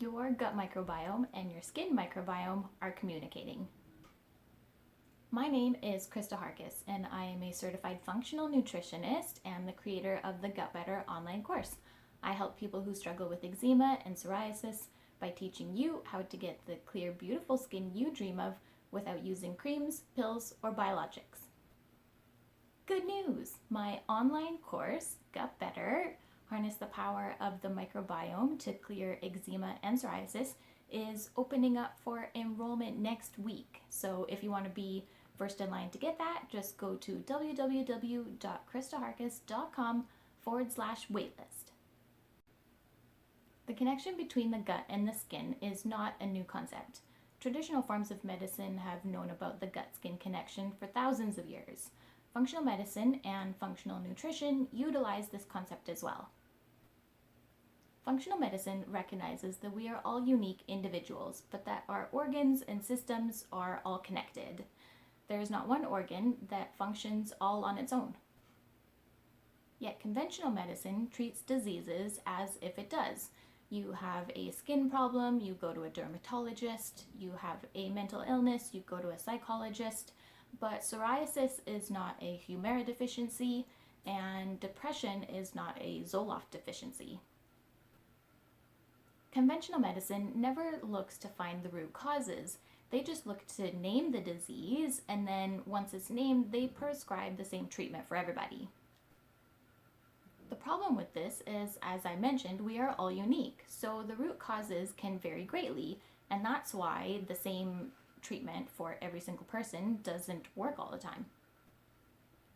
Your gut microbiome and your skin microbiome are communicating. My name is Krysta Harcus, and I am a certified functional nutritionist and the creator of the Gut Better online course. I help people who struggle with eczema and psoriasis by teaching you how to get the clear, beautiful skin you dream of without using creams, pills, or biologics. Good news! My online course, Gut Better, Harness the Power of the Microbiome to Clear Eczema and Psoriasis, is opening up for enrollment next week. So if you want to be first in line to get that, just go to www.krystaharcus.com/waitlist. The connection between the gut and the skin is not a new concept. Traditional forms of medicine have known about the gut-skin connection for thousands of years. Functional medicine and functional nutrition utilize this concept as well. Functional medicine recognizes that we are all unique individuals, but that our organs and systems are all connected. There is not one organ that functions all on its own. Yet conventional medicine treats diseases as if it does. You have a skin problem, you go to a dermatologist. You have a mental illness, you go to a psychologist. But psoriasis is not a Humira deficiency, and depression is not a Zoloft deficiency. Conventional medicine never looks to find the root causes. They just look to name the disease, and then once it's named, they prescribe the same treatment for everybody. The problem with this is, as I mentioned, we are all unique, so the root causes can vary greatly, and that's why the same treatment for every single person doesn't work all the time.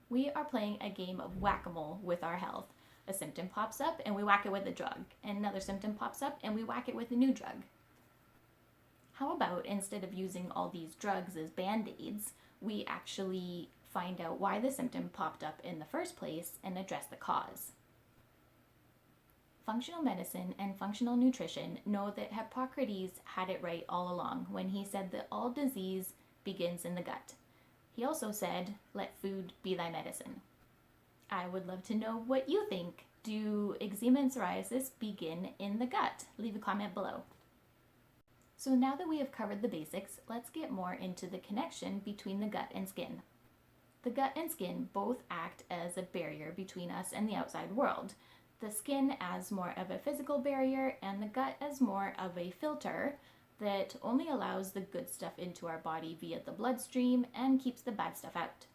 We are playing a game of whack-a-mole with our health. A symptom pops up and we whack it with a drug. Another symptom pops up and we whack it with a new drug. How about instead of using all these drugs as band-aids, we actually find out why the symptom popped up in the first place and address the cause? Functional medicine and functional nutrition know that Hippocrates had it right all along when he said that all disease begins in the gut. He also said, "Let food be thy medicine." I would love to know what you think. Do eczema and psoriasis begin in the gut? Leave a comment below. So now that we have covered the basics, let's get more into the connection between the gut and skin. The gut and skin both act as a barrier between us and the outside world. The skin as more of a physical barrier and the gut as more of a filter that only allows the good stuff into our body via the bloodstream and keeps the bad stuff out.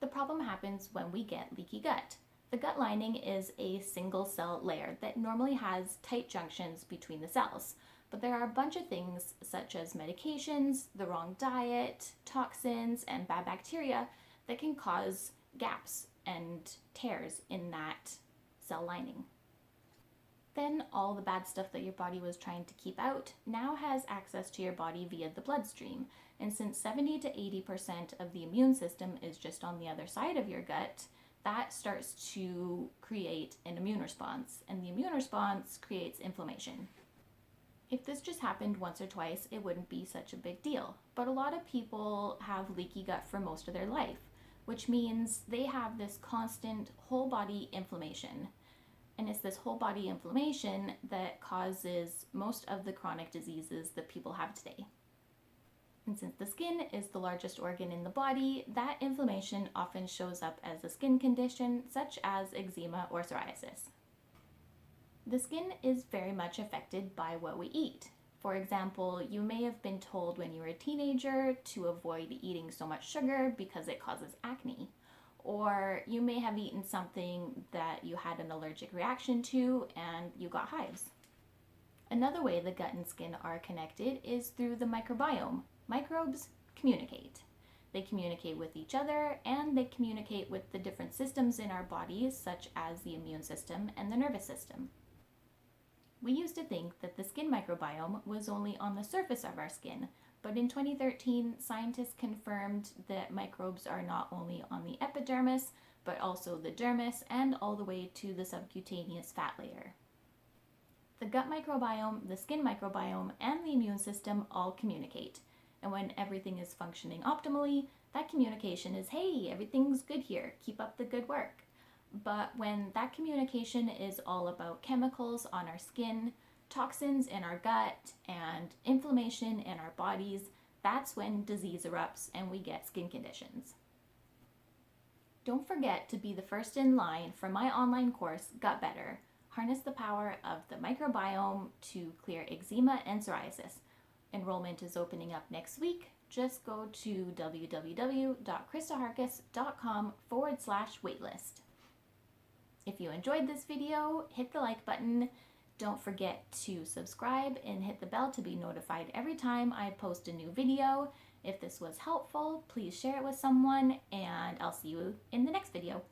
The problem happens when we get leaky gut. The gut lining is a single cell layer that normally has tight junctions between the cells, but there are a bunch of things such as medications, the wrong diet, toxins, and bad bacteria that can cause gaps and tears in that cell lining. Then all the bad stuff that your body was trying to keep out now has access to your body via the bloodstream. And since 70 to 80% of the immune system is just on the other side of your gut, that starts to create an immune response. And the immune response creates inflammation. If this just happened once or twice, it wouldn't be such a big deal. But a lot of people have leaky gut for most of their life, which means they have this constant whole body inflammation. And it's this whole body inflammation that causes most of the chronic diseases that people have today. And since the skin is the largest organ in the body, that inflammation often shows up as a skin condition such as eczema or psoriasis. The skin is very much affected by what we eat. For example, you may have been told when you were a teenager to avoid eating so much sugar because it causes acne. Or you may have eaten something that you had an allergic reaction to and you got hives. Another way the gut and skin are connected is through the microbiome. Microbes communicate. They communicate with each other and they communicate with the different systems in our bodies, such as the immune system and the nervous system. We used to think that the skin microbiome was only on the surface of our skin, but in 2013, scientists confirmed that microbes are not only on the epidermis, but also the dermis and all the way to the subcutaneous fat layer. The gut microbiome, the skin microbiome, and the immune system all communicate. And when everything is functioning optimally, that communication is, "Hey, everything's good here, keep up the good work." But when that communication is all about chemicals on our skin, toxins in our gut and inflammation in our bodies, that's when disease erupts and we get skin conditions. Don't forget to be the first in line for my online course, Gut Better. Harness the power of the microbiome to clear eczema and psoriasis. Enrollment is opening up next week. Just go to www.krystaharcus.com/waitlist. If you enjoyed this video, hit the like button. Don't forget to subscribe and hit the bell to be notified every time I post a new video. If this was helpful, please share it with someone, and I'll see you in the next video.